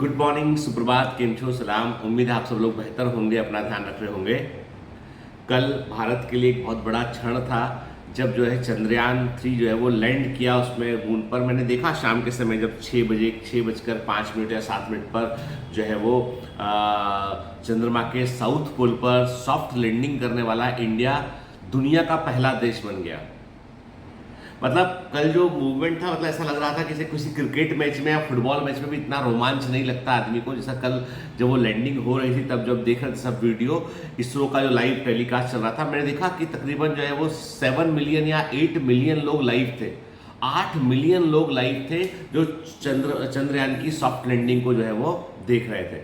Good morning, सुप्रभात, केम छो, सलाम। उम्मीद है आप सब लोग बेहतर होंगे, अपना ध्यान रख रहे होंगे। कल भारत के लिए एक बहुत बड़ा क्षण था जब जो है चंद्रयान 3 जो है वो लैंड किया उसमें मून पर। मैंने देखा शाम के समय जब 6 बजकर 5 मिनट या 7 मिनट पर जो है वो चंद्रमा के साउथ पोल पर सॉफ्ट लैंडिंग करने वाला इंडिया दुनिया का पहला देश बन गया। मतलब कल जो मूवमेंट था, मतलब ऐसा लग रहा था कि जैसे किसी क्रिकेट मैच में या फुटबॉल मैच में भी इतना रोमांच नहीं लगता आदमी को जैसा कल जब वो लैंडिंग हो रही थी। तब जब देख रहे थे सब वीडियो, इसरो का जो लाइव टेलीकास्ट चल रहा था, मैंने देखा कि तकरीबन जो है वो 7 मिलियन या 8 मिलियन लोग लाइव थे। 8 मिलियन लोग लाइव थे जो चंद्रयान की सॉफ्ट लैंडिंग को जो है वो देख रहे थे।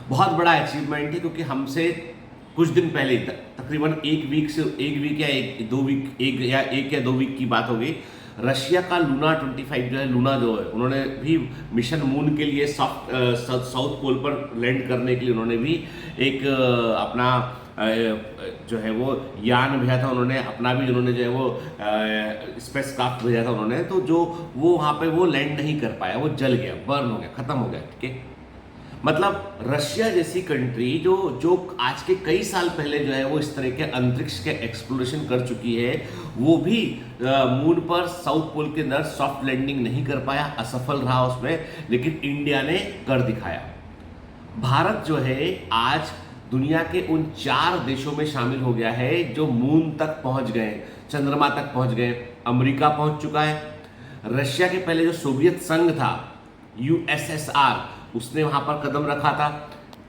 बहुत बड़ा अचीवमेंट है क्योंकि हमसे कुछ दिन पहले तकरीबन एक वीक या 1 या 2 वीक की बात होगी, रशिया का लूना 25 जो है, लूना जो है, उन्होंने भी मिशन मून के लिए साउथ पोल पर लैंड करने के लिए उन्होंने भी एक अपना जो है वो यान भेजा था। उन्होंने अपना भी उन्होंने जो है वो स्पेस क्राफ्ट भेजा था उन्होंने, तो जो वो वहाँ पे वो लैंड नहीं कर पाया, वो जल गया, बर्न हो गया, खत्म हो गया। ठीक है, मतलब रशिया जैसी कंट्री जो आज के कई साल पहले जो है वो इस तरह के अंतरिक्ष के एक्सप्लोरेशन कर चुकी है, वो भी मून पर साउथ पोल के अंदर सॉफ्ट लैंडिंग नहीं कर पाया, असफल रहा उसमें। लेकिन इंडिया ने कर दिखाया। भारत जो है आज दुनिया के उन 4 देशों में शामिल हो गया है जो मून तक पहुंच गए, चंद्रमा तक पहुंच गए। अमेरिका पहुंच चुका है, रशिया के पहले जो सोवियत संघ था USSR, उसने वहां पर कदम रखा था,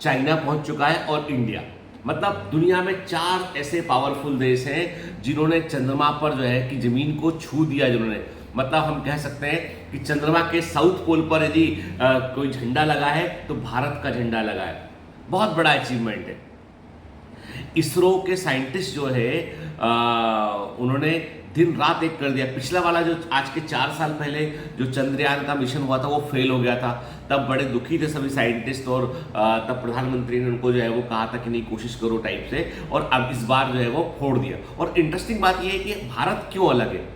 चाइना पहुंच चुका है, और इंडिया। मतलब दुनिया में 4 ऐसे पावरफुल देश हैं जिन्होंने चंद्रमा पर जो है कि जमीन को छू दिया। जिन्होंने, मतलब हम कह सकते हैं कि चंद्रमा के साउथ पोल पर यदि कोई झंडा लगा है तो भारत का झंडा लगा है। बहुत बड़ा अचीवमेंट है। इसरो के साइंटिस्ट जो है उन्होंने दिन रात एक कर दिया। पिछला वाला जो आज के 4 साल पहले जो चंद्रयान का मिशन हुआ था वो फेल हो गया था, तब बड़े दुखी थे सभी साइंटिस्ट, और तब प्रधानमंत्री ने उनको जो है वो कहा था कि नहीं, कोशिश करो टाइप से, और अब इस बार जो है वो फोड़ दिया। और इंटरेस्टिंग बात यह है कि भारत क्यों अलग है।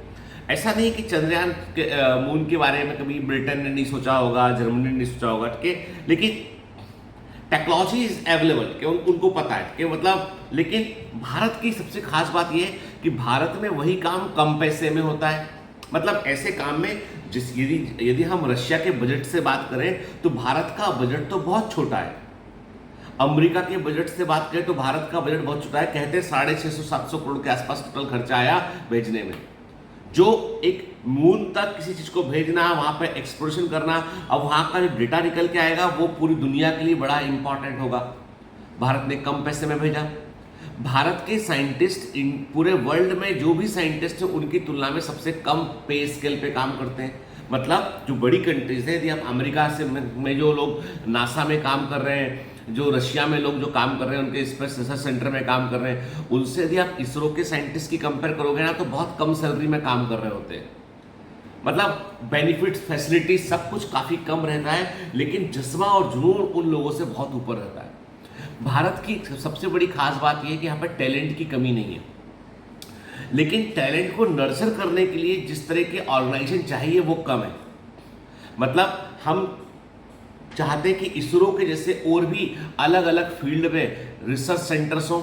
ऐसा नहीं कि चंद्रयान के मून के बारे में कभी ब्रिटेन ने नहीं सोचा होगा, जर्मनी ने नहीं सोचा होगा, ठीक है, लेकिन टेक्नोलॉजी इज अवेलेबल कि उनको पता है कि मतलब। लेकिन भारत की सबसे खास बात यह है कि भारत में वही काम कम पैसे में होता है। मतलब ऐसे काम में यदि हम रशिया के बजट से बात करें तो भारत का बजट तो बहुत छोटा है। अमेरिका के बजट से बात करें तो भारत का बजट बहुत छोटा है। कहते हैं 650-700 करोड़ के आसपास टोटल खर्चा आया भेजने में। जो एक मून तक किसी चीज को भेजना, वहां पर एक्सप्लोरेशन करना, अब वहां का जो डेटा निकल के आएगा वो पूरी दुनिया के लिए बड़ा इंपॉर्टेंट होगा। भारत ने कम पैसे में भेजा। भारत के साइंटिस्ट पूरे वर्ल्ड में जो भी साइंटिस्ट हैं उनकी तुलना में सबसे कम पे स्केल पे काम करते हैं। मतलब जो बड़ी कंट्रीज है, यदि आप अमेरिका से में जो लोग नासा में काम कर रहे हैं, जो रशिया में लोग जो काम कर रहे हैं, उनके स्पेस रिसर्च सेंटर में काम कर रहे हैं, उनसे यदि आप इसरो के साइंटिस्ट की कंपेयर करोगे ना तो बहुत कम सैलरी में काम कर रहे होते हैं। मतलब बेनिफिट्स, फैसिलिटी, सब कुछ काफी कम रहता है, लेकिन जज्बा और जुनून उन लोगों से बहुत ऊपर रहता है। भारत की सबसे बड़ी खास बात यह है कि यहाँ पर टैलेंट की कमी नहीं है, लेकिन टैलेंट को नर्चर करने के लिए जिस तरह के ऑर्गेनाइजेशन चाहिए वो कम है। मतलब हम चाहते हैं कि इसरो के जैसे और भी अलग अलग फील्ड में रिसर्च सेंटर्स हो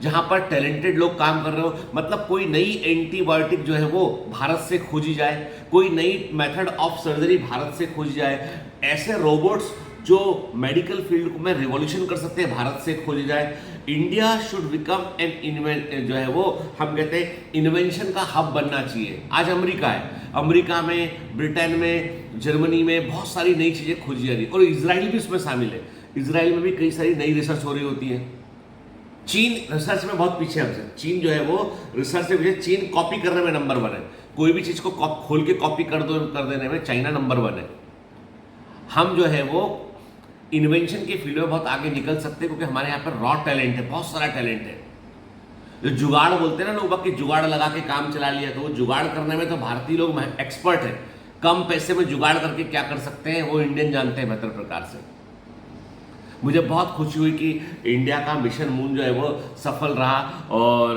जहां पर टैलेंटेड लोग काम कर रहे हो। मतलब कोई नई एंटीबायोटिक जो है वो भारत से खोजी जाए, कोई नई मेथड ऑफ सर्जरी भारत से खोजी जाए, ऐसे रोबोट्स जो मेडिकल फील्ड में रिवॉल्यूशन कर सकते हैं भारत से खोजी जाए। इंडिया शुड बिकम एन जो है वो हम कहते हैं इन्वेंशन का हब बनना चाहिए। आज अमेरिका है, अमेरिका में, ब्रिटेन में, जर्मनी में बहुत सारी नई चीजें खोजी जा रही है, और इजराइल भी उसमें शामिल है। इजराइल में भी कई सारी नई रिसर्च हो रही होती है। चीन रिसर्च में बहुत पीछे हमसे। चीन जो है वो रिसर्च से पीछे, चीन कॉपी करने में नंबर 1 है। कोई भी चीज को खोल के कॉपी कर देने में चाइना नंबर 1 है। हम जो है वो इन्वेंशन के फील्ड में बहुत आगे निकल सकते हैं क्योंकि हमारे यहाँ पर रॉ टैलेंट है, बहुत सारा टैलेंट है। जो जुगाड़ बोलते हैं ना लोग, बाकी जुगाड़ लगा के काम चला लिया, तो वो जुगाड़ करने में तो भारतीय लोग एक्सपर्ट है। कम पैसे में जुगाड़ करके क्या कर सकते हैं वो इंडियन जानते हैं बेहतर प्रकार से। मुझे बहुत खुशी हुई कि इंडिया का मिशन मून जो है वो सफल रहा, और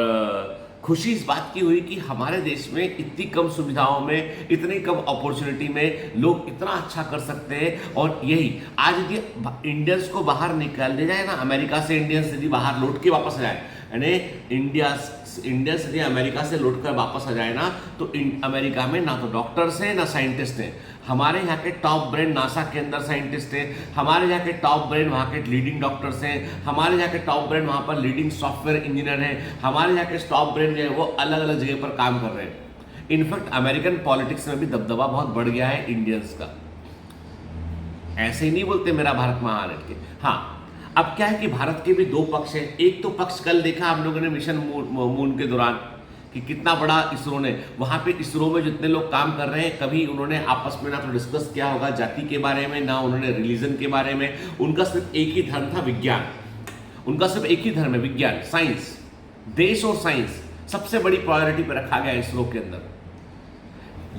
खुशी इस बात की हुई कि हमारे देश में इतनी कम सुविधाओं में, इतनी कम अपॉर्चुनिटी में लोग इतना अच्छा कर सकते हैं। और यही आज यदि इंडियंस को बाहर निकाल दिया जाए ना, अमेरिका से इंडियंस यदि बाहर लौट के वापस आ जाए, यानी इंडियंस यदि अमेरिका से लौट कर वापस आ जाए ना, तो अमेरिका में ना तो डॉक्टर्स हैं ना साइंटिस्ट हैं। हमारे यहाँ के टॉप ब्रेन नासा के अंदर साइंटिस्ट हैं, हमारे यहाँ के टॉप ब्रेन वहाँ के लीडिंग डॉक्टर्स हैं, हमारे यहाँ के टॉप ब्रेन वहाँ पर लीडिंग सॉफ्टवेयर इंजीनियर हैं, हमारे यहाँ के टॉप ब्रेन जो है वो अलग अलग जगह पर काम कर रहे हैं। इनफैक्ट अमेरिकन पॉलिटिक्स में भी दबदबा बहुत बढ़ गया है इंडियंस का। ऐसे ही नहीं बोलते मेरा भारत महान है के। हाँ, अब क्या है कि भारत के भी दो पक्ष हैं। एक तो पक्ष कल देखा हम लोगों ने मिशन मून के दौरान कि कितना बड़ा इसरो ने, वहाँ पे इसरो में जितने लोग काम कर रहे हैं, कभी उन्होंने आपस में ना तो डिस्कस किया होगा जाति के बारे में, ना उन्होंने रिलीजन के बारे में। उनका सिर्फ एक ही धर्म था, विज्ञान। उनका सिर्फ एक ही धर्म है, विज्ञान, साइंस। देश और साइंस सबसे बड़ी प्रायोरिटी पर रखा गया इसरो के अंदर।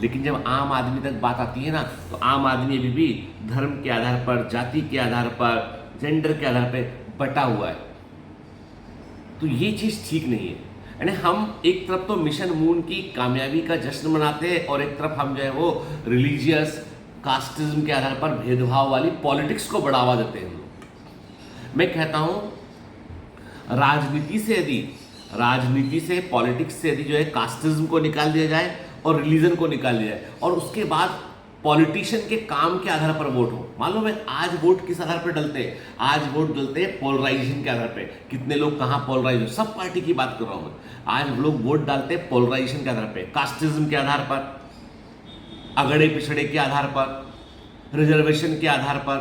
लेकिन जब आम आदमी तक बात आती है ना, तो आम आदमी अभी भी धर्म के आधार पर, जाति के आधार पर, जेंडर के आधार पर बटा हुआ है। तो ये चीज ठीक नहीं है। यानी हम एक तरफ तो मिशन मून की कामयाबी का जश्न मनाते हैं और एक तरफ हम जो है वो रिलीजियस कास्टिज्म के आधार पर भेदभाव वाली पॉलिटिक्स को बढ़ावा देते हैं। मैं कहता हूं राजनीति से पॉलिटिक्स से यदि जो है कास्टिज्म को निकाल दिया जाए और रिलीजन को निकाल दिया जाए, और उसके बाद पॉलिटिशियन के काम के आधार पर वोट हो। मालूम है आज वोट किस आधार पर डलते हैं? आज वोट डलते हैं पोलराइजेशन के आधार पर। कितने लोग कहाँ पोलराइज हो, सब पार्टी की बात कर रहा हूं मैं। आज लोग वोट डालते हैं पोलराइजेशन के आधार पर, कास्टिज्म के आधार पर, अगड़े पिछड़े के आधार पर, रिजर्वेशन के आधार पर,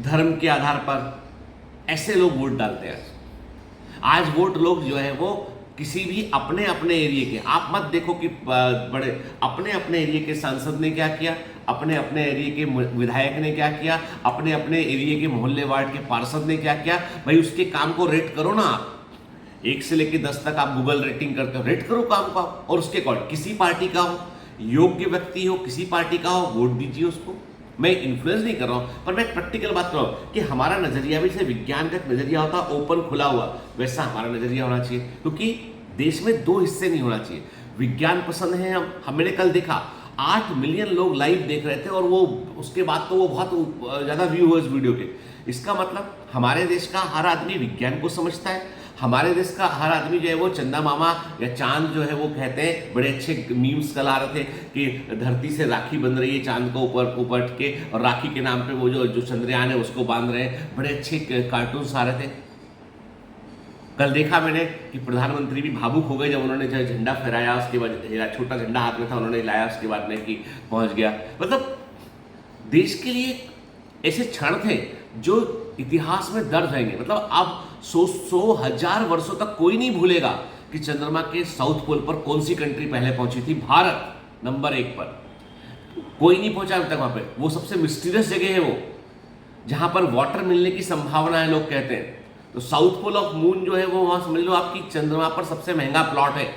धर्म के आधार पर। ऐसे लोग वोट डालते हैं। आज वोट लोग जो है वो किसी भी अपने अपने एरिया के, आप मत देखो कि बड़े अपने अपने एरिया के सांसद ने क्या किया, अपने अपने एरिया के विधायक ने क्या किया, अपने अपने एरिया के मोहल्ले वार्ड के पार्षद ने क्या किया। भाई उसके काम को रेट करो ना। आप 1 से लेकर 10 तक आप गूगल रेटिंग करते हो, रेट करो काम का, और उसके अकॉर्डिंग किसी पार्टी का हो, योग्य व्यक्ति हो, किसी पार्टी का हो, वोट दीजिए उसको। मैं इन्फ्लुएंस नहीं कर रहा हूं, पर मैं प्रैक्टिकल बात कर रहा हूं कि हमारा नजरिया भी जैसे विज्ञान का नजरिया होता है ओपन खुला हुआ, वैसा हमारा नजरिया होना चाहिए। क्योंकि देश में दो हिस्से नहीं होना चाहिए। विज्ञान पसंद है हम, मैंने कल देखा 8 मिलियन लोग लाइव देख रहे थे, और वो उसके बाद तो वो बहुत ज़्यादा व्यू हुए इस वीडियो के। इसका मतलब हमारे देश का हर आदमी विज्ञान को समझता है। हमारे देश का हर आदमी जो है वो चंदा मामा या चांद जो है वो कहते हैं। बड़े अच्छे मीम्स कल आ रहे थे कि धरती से राखी बंध रही है चांद को ऊपर के, और राखी के नाम पे वो जो चंद्रयान है उसको बांध रहे हैं। बड़े अच्छे कार्टून्स आ रहे थे। कल देखा मैंने कि प्रधानमंत्री भी भावुक हो गए जब उन्होंने जो झंडा फहराया, उसके बाद छोटा झंडा हाथ में था उन्होंने लाया, उसके बाद में कि पहुंच गया। मतलब देश के लिए ऐसे क्षण थे जो इतिहास में दर्ज रहेंगे। मतलब अब 100,000 वर्षों तक कोई नहीं भूलेगा कि चंद्रमा के साउथ पोल पर कौन सी कंट्री पहले पहुंची थी। भारत नंबर 1 पर। कोई नहीं पहुंचा अभी तक वहां पे। वो सबसे मिस्टीरियस जगह है वो, जहां पर वाटर मिलने की संभावना है लोग कहते हैं। तो साउथ पोल ऑफ मून जो है वो वहां समझ लो आपकी चंद्रमा पर सबसे महंगा प्लॉट है।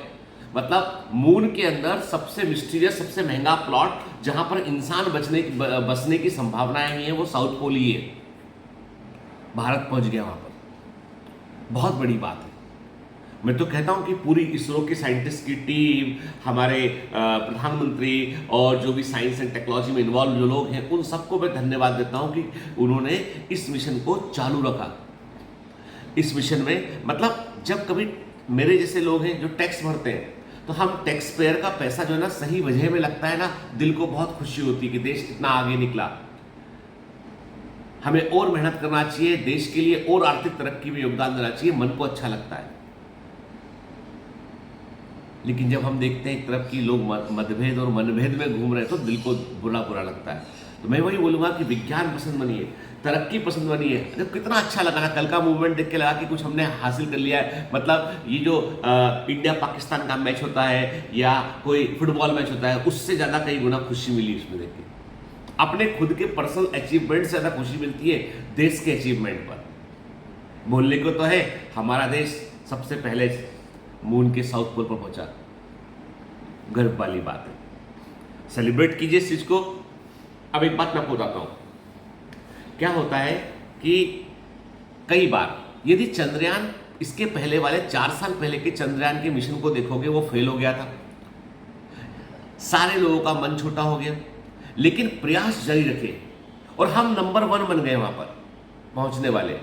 मतलब मून के अंदर सबसे मिस्टीरियस, सबसे महंगा प्लॉट जहां पर इंसान बसने की संभावनाएं नहीं है, वो साउथ पोल ही है। भारत पहुंच गया वहां पर, बहुत बड़ी बात है। मैं तो कहता हूं कि पूरी इसरो की साइंटिस्ट की टीम, हमारे प्रधानमंत्री और जो भी साइंस एंड टेक्नोलॉजी में इन्वॉल्व जो लोग हैं, उन सबको मैं धन्यवाद देता हूं कि उन्होंने इस मिशन को चालू रखा। इस मिशन में मतलब जब कभी मेरे जैसे लोग हैं जो टैक्स भरते हैं, तो हम टैक्स पेयर का पैसा जो है ना सही वजह में लगता है ना, दिल को बहुत खुशी होती है कि देश कितना आगे निकला। हमें और मेहनत करना चाहिए, देश के लिए और आर्थिक तरक्की में योगदान देना चाहिए, मन को अच्छा लगता है। लेकिन जब हम देखते हैं एक तरफ की लोग मतभेद और मनभेद में घूम रहे हैं, तो दिल को बुरा लगता है। तो मैं वही बोलूंगा कि विज्ञान पसंद बनिए, तरक्की पसंद बनिए। जब कितना अच्छा लगा ना कल का मूवमेंट देख के, लगा कि कुछ हमने हासिल कर लिया है। मतलब ये जो इंडिया पाकिस्तान का मैच होता है या कोई फुटबॉल मैच होता है, उससे ज़्यादा कई गुना खुशी मिली इसमें देख के। अपने खुद के पर्सनल अचीवमेंट से ज़्यादा खुशी मिलती है देश के अचीवमेंट पर। बोलने को तो है हमारा देश सबसे पहले मून के साउथ पोल पर पहुंचा, गर्व वाली बात है। सेलिब्रेट कीजिए इस चीज को। अब एक बात मैं आपको बताता हूं, क्या होता है कि कई बार यदि चंद्रयान इसके पहले वाले 4 साल पहले के चंद्रयान के मिशन को देखोगे, वो फेल हो गया था, सारे लोगों का मन छोटा हो गया, लेकिन प्रयास जारी रखे और हम नंबर 1 बन गए वहां पर पहुंचने वाले।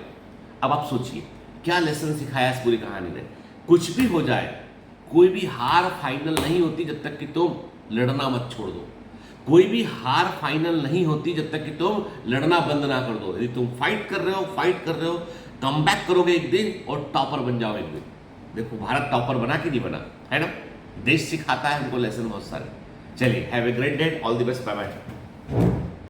अब आप सोचिए क्या लेसन सिखाया इस पूरी कहानी ने। कुछ भी हो जाए, कोई भी हार फाइनल नहीं होती जब तक कि तुम लड़ना मत छोड़ दो। कोई भी हार फाइनल नहीं होती जब तक कि तुम लड़ना बंद ना कर दो। यदि तुम फाइट कर रहे हो, कम बैक करोगे एक दिन और टॉपर बन जाओ एक दिन। देखो भारत टॉपर बना कि नहीं बना, है ना। देश सिखाता है हमको लेसन बहुत सारे। चलिए, have a great day, all the best, bye bye.